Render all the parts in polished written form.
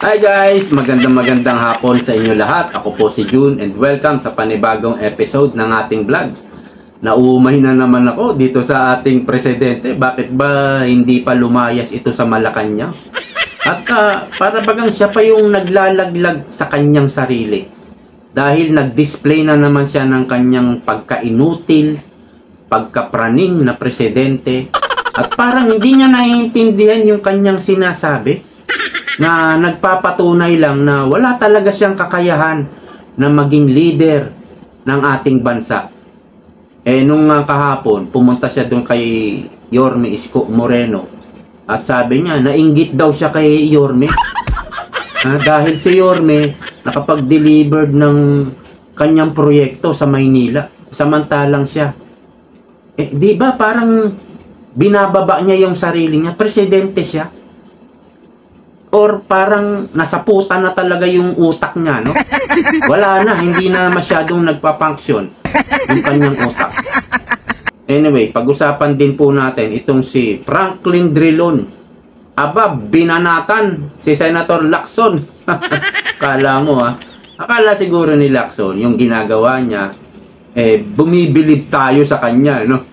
Hi guys! Magandang hapon sa inyo lahat. Ako po si June and welcome sa panibagong episode ng ating vlog. Naumay na naman ako dito sa ating presidente. Bakit ba hindi pa lumayas ito sa Malacanang? At para bagang siya pa yung naglalaglag sa kanyang sarili. Dahil nag-display na naman siya ng kanyang pagka-inutil, pagka-praning na presidente. At parang hindi niya naiintindihan yung kanyang sinasabi. Na nagpapatunay lang na wala talaga siyang kakayahan na maging leader ng ating bansa. Nung kahapon, pumunta siya doon kay Yorme Isko Moreno at sabi niya, nainggit daw siya kay Yorme. Dahil si Yorme nakapag-delivered ng kanyang proyekto sa Maynila. Samantalang siya. Di ba parang binababa niya yung sarili niya, presidente siya. Or parang nasaputan na talaga yung utak niya, no? Wala na, hindi na masyadong nagpa-function yung kanyang utak. Anyway, pag-usapan din po natin itong si Franklin Drilon. Aba, binanatan si Senator Lacson. Kala mo, akala siguro ni Lacson, yung ginagawa niya, bumibilib tayo sa kanya, no?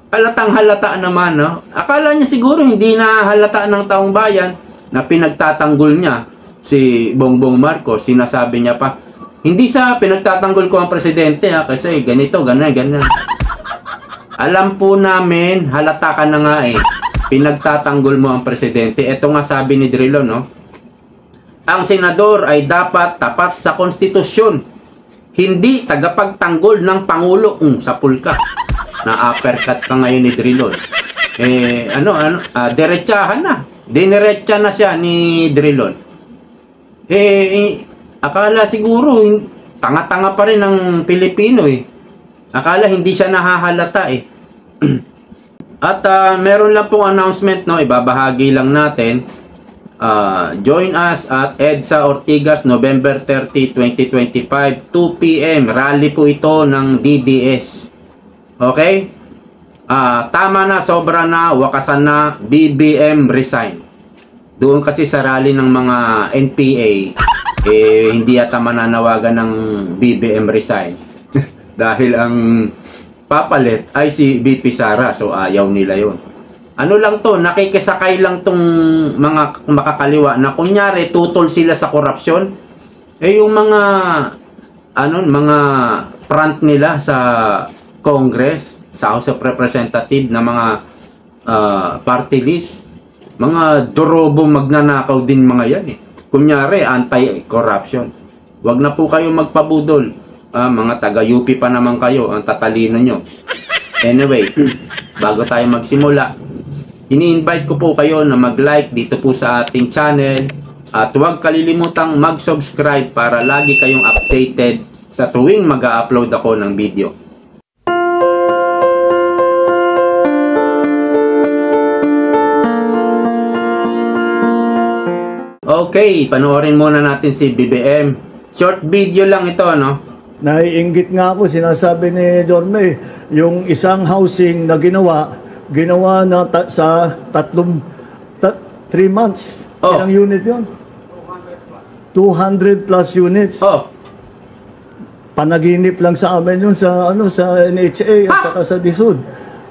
Halatang halata naman, no? Akala niya siguro hindi na halata ng taong bayan na pinagtatanggol niya si Bongbong Marcos. Sinasabi niya pa, hindi sa pinagtatanggol ko ang presidente kasi ganito, ganyan. Alam po namin, halata ka na nga pinagtatanggol mo ang presidente. Ito nga sabi ni Drilon, no? Ang senador ay dapat tapat sa konstitusyon, hindi tagapagtanggol ng Pangulo. Sapul ka. Na-uppercut ka ngayon ni Drilon. Diretsahan na. Diniretsa na siya ni Drilon. Akala siguro, tanga-tanga pa rin ng Pilipino Akala hindi siya nahahalata At meron lang pong announcement, no? Ibabahagi lang natin. Join us at EDSA Ortigas, November 30, 2025, 2 p.m. Rally po ito ng DDS. Okay? Tama na, sobra na, wakasan na, BBM resign. Doon kasi sa rally ng mga NPA, hindi yata mananawagan ng BBM resign. Dahil ang papalit ay si VP Sara, so ayaw nila yon. Ano lang to, nakikisakay lang tong mga makakaliwa na kunyari tutol sila sa korupsyon. Yung mga mga front nila sa Congress, sa House of Representatives na mga party list, mga dorobo magnanakaw din mga yan Kunyari, anti-corruption. Wag na po kayo magpabudol. Mga taga-UP pa naman kayo, ang tatalino nyo. Anyway, bago tayo magsimula, ini-invite ko po kayo na mag-like dito po sa ating channel at huwag kalilimutang mag-subscribe para lagi kayong updated sa tuwing mag-upload ako ng video. Okay, panoorin muna natin si BBM. Short video lang ito, no? Naiinggit nga ako, sinasabi ni Jorme, yung isang housing na ginawa na sa 3 months. Ilang unit yun? 200 plus units. Panaginip lang sa amin yun sa NHA at saka sa DSUD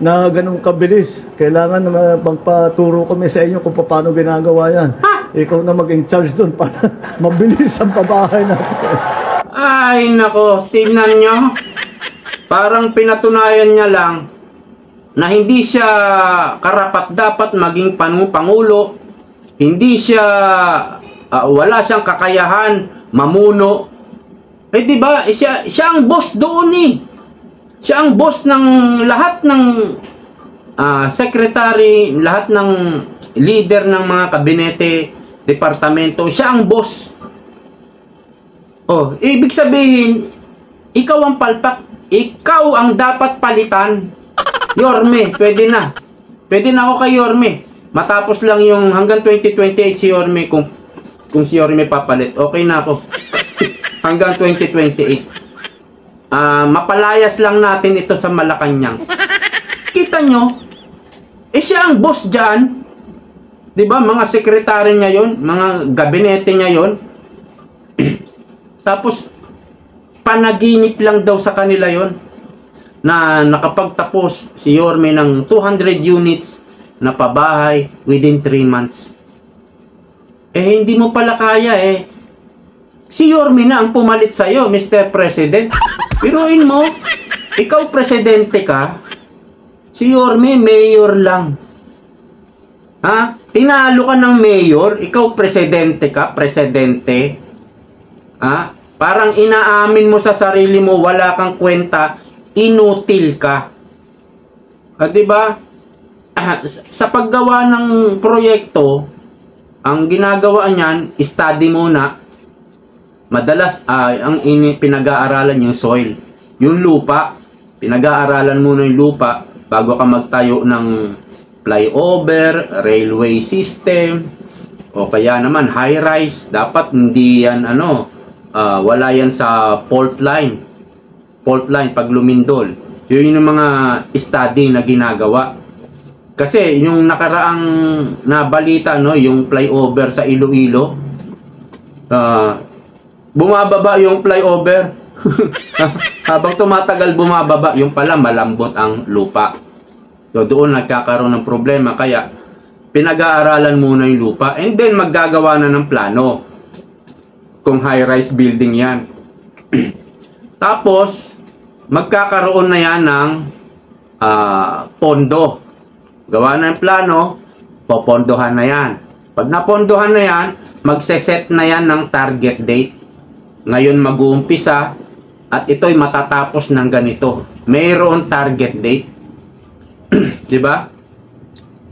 na ganun kabilis. Kailangan magpaturo kami sa inyo kung paano ginagawa yan. Ikaw na mag-in charge doon para mabilis ang pabahay natin. Ay nako, tingnan nyo. Parang pinatunayan niya lang na hindi siya karapat-dapat maging pangulo. Hindi siya, wala siyang kakayahan mamuno. Di ba? Siya ang boss doon Siya ang boss ng lahat ng secretary, lahat ng leader ng mga kabinete, departamento. Siya ang boss. Ibig sabihin, ikaw ang palpak. Ikaw ang dapat palitan. Yorme, pwede na. Pwede na ako kay Yorme. Matapos lang yung hanggang 2028 si Yorme, kung si Yorme papalit, okay na ako. Hanggang 2028. Mapalayas lang natin ito sa Malacanang. Kita nyo, siya ang boss dyan. 'Di ba? Mga sekretary niya 'yon, mga gabinete niya 'yon. Tapos panaginip lang daw sa kanila 'yon na nakapagtapos si Yorme ng 200 units na pabahay within 3 months. Eh hindi mo pala kaya eh. Si Yorme na ang pumalit sa iyo, Mr. President. Piruin mo, ikaw presidente ka, si Yorme mayor lang. Ha? Tinalo ka ng mayor, ikaw presidente ka, presidente. Ha? Parang inaamin mo sa sarili mo, wala kang kwenta, inutil ka. Di ba? Sa paggawa ng proyekto, ang ginagawa niyan, study muna. Madalas ang pinag-aaralan yung soil, yung lupa. Pinag-aaralan muna yung lupa bago ka magtayo ng flyover, railway system, o kaya naman high-rise. Dapat hindi yan wala yan sa fault line. Fault line pag lumindol. Yun yung mga study na ginagawa. Kasi yung nakaraang nabalita, yung flyover sa Iloilo, bumababa yung flyover. Habang tumatagal bumababa, yung pala malambot ang lupa. So doon nagkakaroon ng problema, kaya pinag-aaralan muna yung lupa and then maggagawa na ng plano kung high-rise building yan. Tapos magkakaroon na yan ng pondo. Gawa na yung plano, popondohan na yan. Pag napondohan na yan, magseset na yan ng target date. Ngayon mag-uumpisa at ito'y matatapos ng ganito. Mayroon target date. Diba?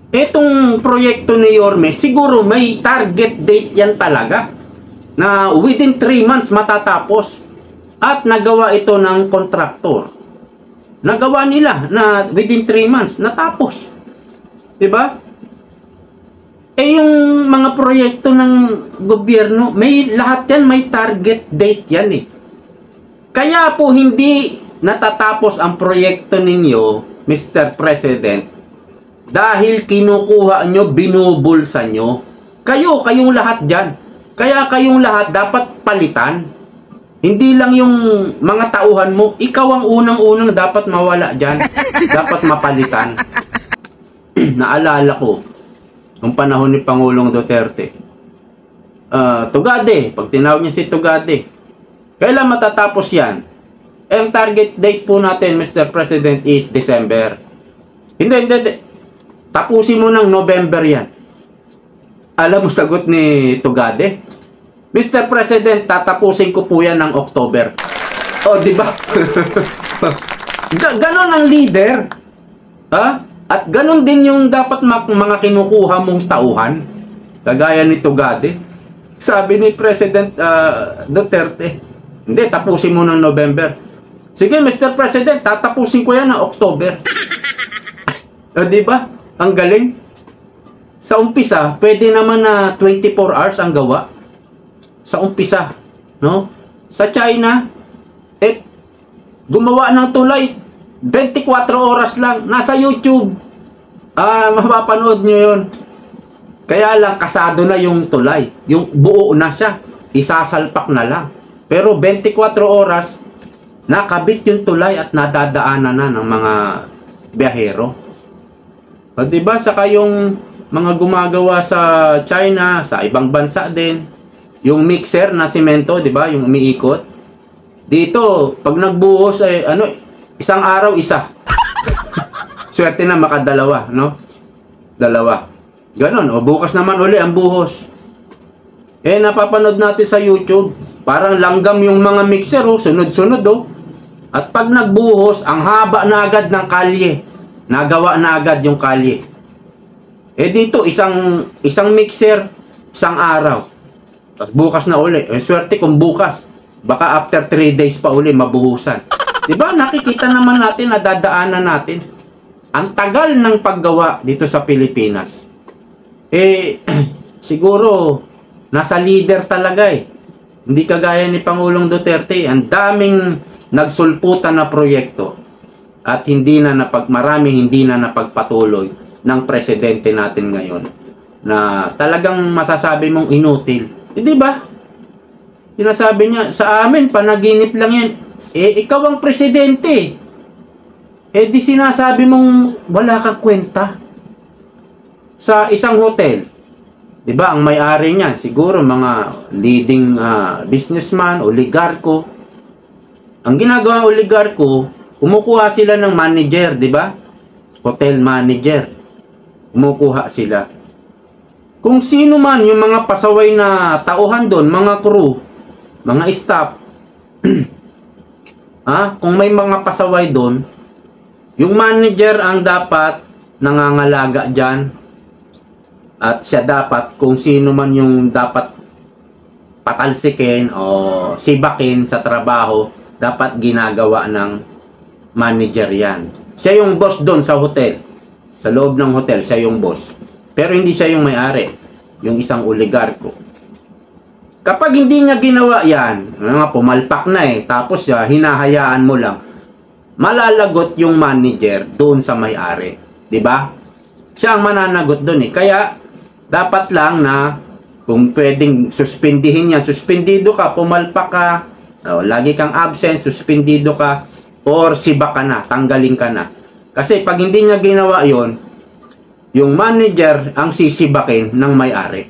Itong proyekto ni Yorme, siguro may target date yan talaga. Na within 3 months matatapos. At nagawa ito ng kontraktor. Nagawa nila na within 3 months natapos. Diba? Eh yung mga proyekto ng gobyerno, lahat yan may target date yan eh. Kaya po hindi natatapos ang proyekto ninyo, Mr. President, dahil kinukuha nyo, binubulsa nyo. Kayong lahat dyan. Kaya kayong lahat dapat palitan. Hindi lang yung mga tauhan mo, ikaw ang unang-unang dapat mawala dyan. Dapat mapalitan. Naalala ko, nung panahon ni Pangulong Duterte, Tugade, pag tinawag niya si Tugade, kailan matatapos yan? Ang target date po natin, Mr. President, is December. Hindi. Tapusin mo ng November yan. Alam mo sagot ni Tugade? Mr. President, tatapusin ko po yan ng October. O, di ba? Ganon ang leader. Ha? At ganon din yung dapat mga kinukuha mong tauhan. Kagaya ni Tugade. Sabi ni President Duterte, hindi, tapusin mo ng November. Sige, Mr. President, tatapusin ko yan ng October. O, di ba? Ang galing. Sa umpisa, pwede naman na 24 hours ang gawa. Sa umpisa, no? Sa China, gumawa ng tulay 24 oras lang, nasa YouTube. Mapapanood nyo yun. Kaya lang, kasado na yung tulay. Yung buo na siya. Isasalpak na lang. Pero 24 oras, nakabit yung tulay at nadadaanan na ng mga biyahero. O, diba, saka yung mga gumagawa sa China, sa ibang bansa din, yung mixer na simento, diba, yung umiikot. Dito, pag nagbuhos, isang araw, isa. Swerte na makadalawa, no? Dalawa. Ganon, o bukas naman uli ang buhos. Napapanood natin sa YouTube, parang langgam yung mga mixer, sunod-sunod, At pag nagbuhos, ang haba na agad ng kalye. Nagawa na agad yung kalye. Dito, isang mixer, isang araw. Tapos bukas na uli. Swerte kung bukas. Baka after 3 days pa uli, mabuhusan. Diba? Nakikita naman natin, nadadaanan natin. Ang tagal ng paggawa dito sa Pilipinas. Siguro, nasa leader talaga Hindi kagaya ni Pangulong Duterte. Ang daming nagsulputan na proyekto. At marami hindi na napagpatuloy ng presidente natin ngayon. na talagang masasabi mong inutil. Di ba? Sinasabi niya, sa amin, panaginip lang yan. Ikaw ang presidente. Di sinasabi mong wala kang kwenta. Sa isang hotel, di ba, ang may-ari niyan, siguro mga leading businessman, oligarko. Ang ginagawa ng oligarko, kumukuha sila ng manager, di ba? Hotel manager. Kumukuha sila. Kung sino man yung mga pasaway na tauhan doon, mga crew, mga staff, kung may mga pasaway doon, yung manager ang dapat nangangalaga dyan. At siya dapat, kung sino man yung dapat patalsikin o sibakin sa trabaho, dapat ginagawa ng manager yan. Siya yung boss doon sa hotel. Sa loob ng hotel, siya yung boss. Pero hindi siya yung may-ari, yung isang oligarko. Kapag hindi niya ginawa yan, pumalpak na tapos hinahayaan mo lang, malalagot yung manager doon sa may-ari. Diba? Siya ang mananagot doon Kaya, dapat lang na kung pwedeng suspindihin niya, suspendido ka, pumalpak ka, lagi kang absent, suspendido ka, or siba ka na, tanggalin ka na. Kasi pag hindi niya ginawa yon, yung manager ang sisibakin ng may-ari.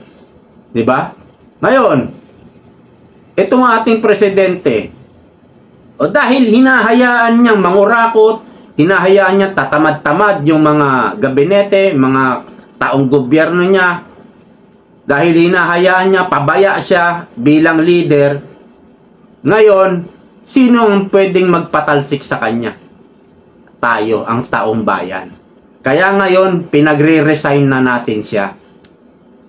Diba? Ngayon, itong ating presidente, dahil hinahayaan niyang mangurakot, hinahayaan niya tatamad-tamad yung mga gabinete, mga taong gobyerno niya, dahil hinahayaan niya, pabaya siya bilang leader, ngayon, sino ang pwedeng magpatalsik sa kanya? Tayo, ang taong bayan. Kaya ngayon, pinagre-resign na natin siya.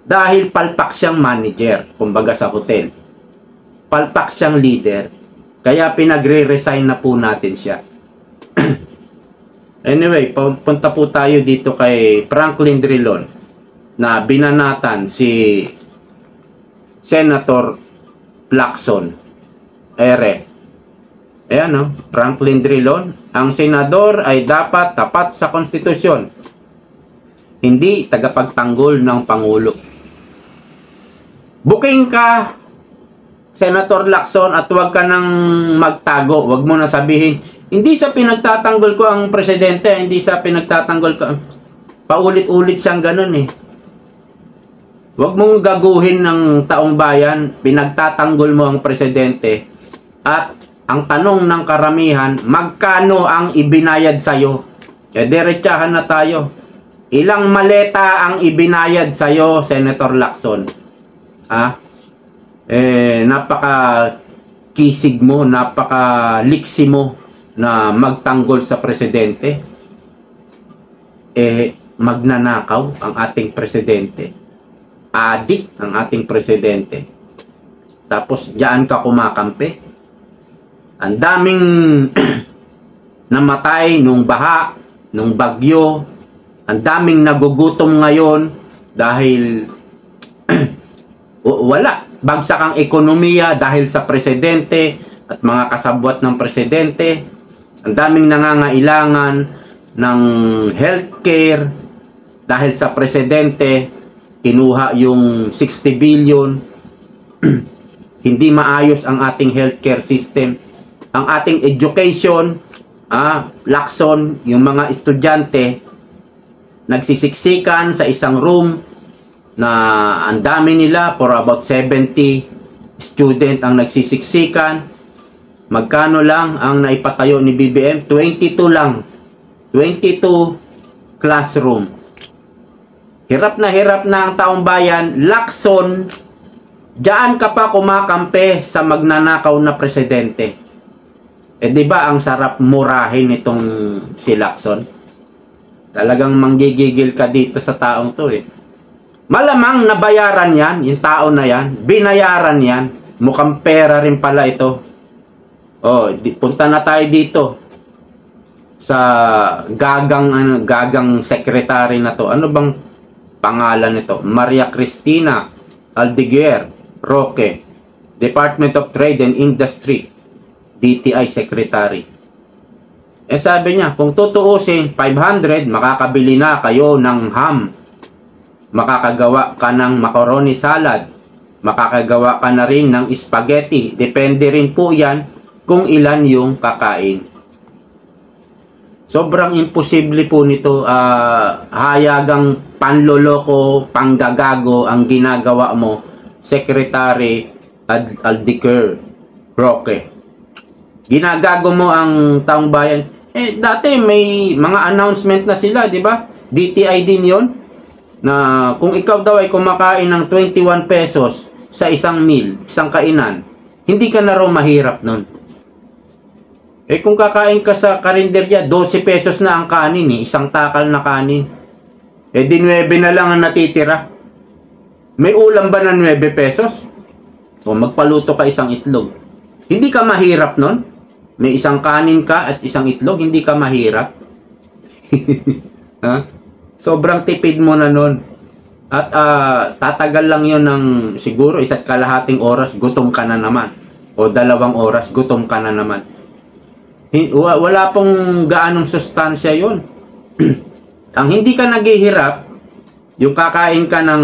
Dahil palpak siyang manager, kumbaga sa hotel. Palpak siyang leader. Kaya pinagre-resign na po natin siya. Anyway, punta po tayo dito kay Franklin Drilon na binanatan si Senator Lacson. Ayan, Franklin Drilon. Ang senador ay dapat tapat sa konstitusyon, hindi tagapagtanggol ng Pangulo. Booking ka, Senator Lacson, at huwag ka nang magtago. Huwag mo na sabihin, hindi sa pinagtatanggol ko ang presidente, hindi sa pinagtatanggol ko. Paulit-ulit siyang ganun Huwag mong gaguhin ng taong bayan, pinagtatanggol mo ang presidente. At ang tanong ng karamihan, magkano ang ibinayad sa'yo? Diretsahan na tayo. Ilang maleta ang ibinayad sa'yo, Senator Lacson? Napaka-kisig mo, napaka-liksi mo na magtanggol sa presidente. Magnanakaw ang ating presidente. Adik ang ating presidente. Tapos diyan ka kumakampi. Ang daming namatay nung baha, nung bagyo. Ang daming nagugutom ngayon dahil wala. Bagsak ang ekonomiya dahil sa presidente at mga kasabwat ng presidente. Ang daming nangangailangan ng healthcare dahil sa presidente. Kinuha yung 60 billion. Hindi maayos ang ating healthcare system. Ang ating education, Lacson, yung mga estudyante, nagsisiksikan sa isang room na ang dami nila, for about 70 student ang nagsisiksikan. Magkano lang ang naipatayo ni BBM? 22 lang. 22 classroom. Hirap na ang taong bayan. Lacson, diyan ka pa kumakampi sa magnanakaw na presidente. Di ba ang sarap murahin itong si Lacson? Talagang manggigigil ka dito sa taong to Malamang nabayaran yan, yung tao na yan. Binayaran yan. Mukhang pera rin pala ito. Punta na tayo dito sa gagang secretary na to. Ano bang pangalan nito? Maria Cristina Aldeguer Roque, Department of Trade and Industry, DTI Secretary. Sabi niya, kung tutuusin 500, makakabili na kayo ng ham. makakagawa ka ng macaroni salad, makakagawa ka na rin ng spaghetti. Depende rin po yan kung ilan yung kakain. Sobrang imposible po nito, hayagang panloloko, panggagago ang ginagawa mo, Secretary Aldiker Roque. Ginagago mo ang taong bayan. Dati may mga announcement na sila, di ba? DTI din yon, na kung ikaw daw ay kumakain ng 21 pesos sa isang meal, isang kainan, hindi ka na raw mahirap nun. Kung kakain ka sa karinderya, 12 pesos na ang kanin isang takal na kanin. Di 9 na lang ang natitira. May ulam ba na 9 pesos? O magpaluto ka isang itlog. Hindi ka mahirap nun? May isang kanin ka at isang itlog, hindi ka mahirap? Ha? Sobrang tipid mo na nun. At tatagal lang yun ng siguro 1.5 oras, gutom ka na naman. O 2 oras, gutom ka na naman. Wala pong gaanong sustansya yun. Ang hindi ka naghihirap, yung kakain ka ng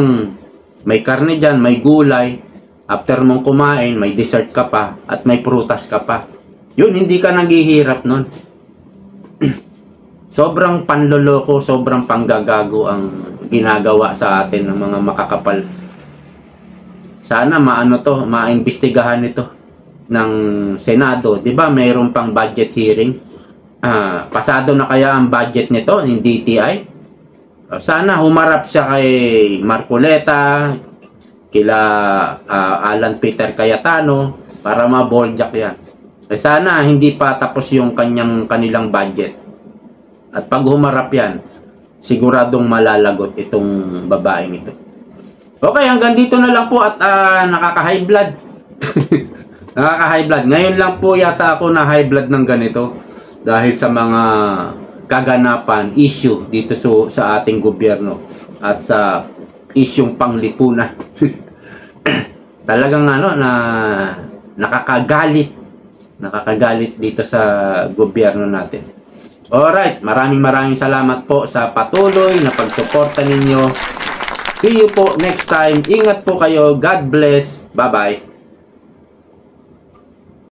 may karne dyan, may gulay, after mong kumain, may dessert ka pa, at may prutas ka pa. Yun, hindi ka naghihirap nun. Sobrang panloloko, sobrang panggagago ang ginagawa sa atin ng mga makakapal. Sana maimbestigahan ito ng Senado. 'Di ba mayroon pang budget hearing? Pasado na kaya ang budget nito ng DTI? Sana humarap siya kay Marcoleta, kila Alan Peter Cayetano para ma-boldjack yan. Sana hindi pa tapos yung kanilang budget. At pag humarap yan, siguradong malalagot itong babaeng ito. Okay, hanggang dito na lang po at nakaka-high blood. Nakaka-high blood. Ngayon lang po yata ako na high blood ng ganito dahil sa mga kaganapan, issue dito sa ating gobyerno at sa isyung panglipunan. Talagang nakakagalit dito sa gobyerno natin. Alright, maraming salamat po sa patuloy na pagsuporta ninyo. See you po next time. Ingat po kayo. God bless. Bye-bye.